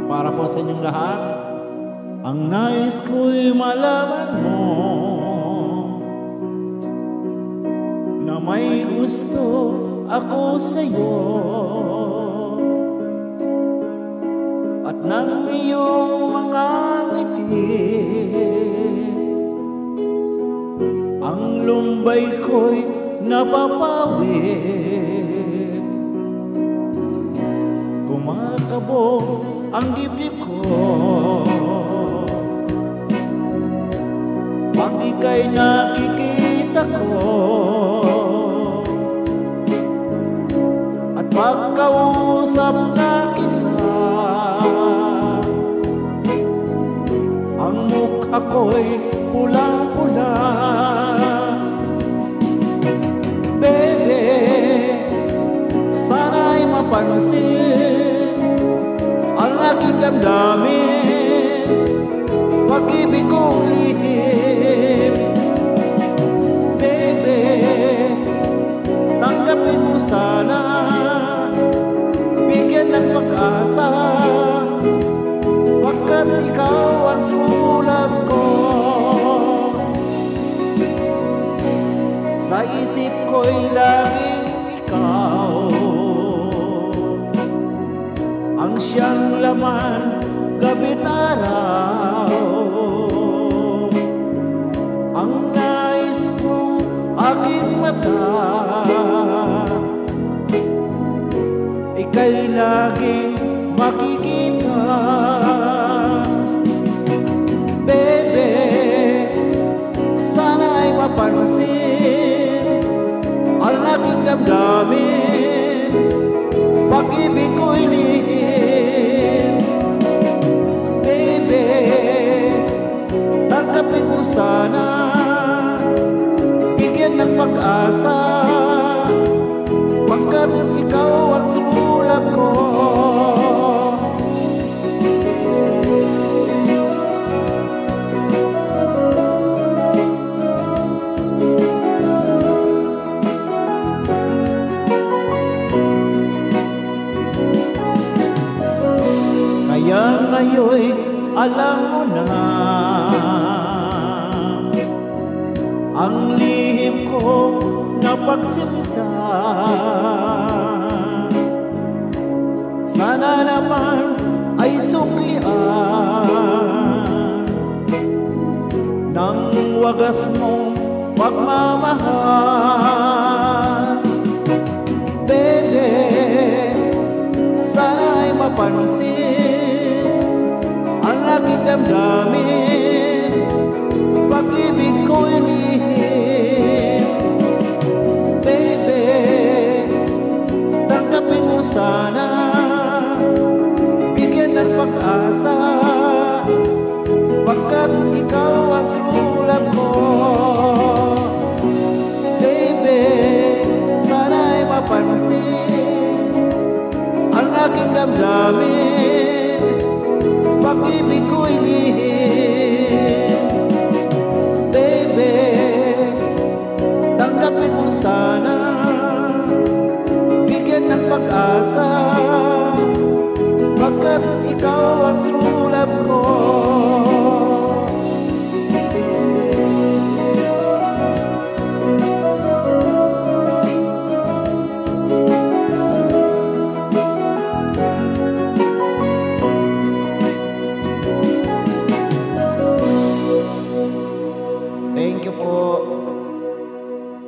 Para po sa inyong lahat, ang nais ko'y malaman mo na may gusto ako sa'yo, at ng iyong mga ngiti ang lumbay ko'y napapawi. Kumakabog ang dibdib ko pag ika'y nakikita ko, at pagkausap na kita ang mukha ko'y pulang-pula. Bebe, sana'y mapansin ang aking damdamin, pag-ibig kong lihim. Bebe, tanggapin mo sana, bigyan ng pag-asa, pagkat ikaw ang true love ko. Sa isip ko'y laging ikaw ang siyang laman gabi't araw. Ang nais ko aking mata, ika'y laging makikita. Bebe, sana'y mapansin ang aking damdamin, pag-ibig ko'y lihim. Bebe, tanggapin mo sana, bigyan ng pag-asa, pagkat ikaw ang true love ko. Kaya ngayon'y alam mo na ang lihim ko na pagsinta. Sana naman ay suklian ng wagas mong pagmamahal. Bebe, sana'y mapansin ang aking damdamin, pag-ibig ko'y lihim. Bebe, tanggapin mo sana, bigyan ng pag-asa, pagkat ikaw ang true love ko. Bebe, sana'y mapansin ang aking damdamin, pag-ibig ko'y lihim. Bebe, tanggapin mo sana, bigyan ng pag-asa, pagkat ikaw ang true love ko. Thank you po.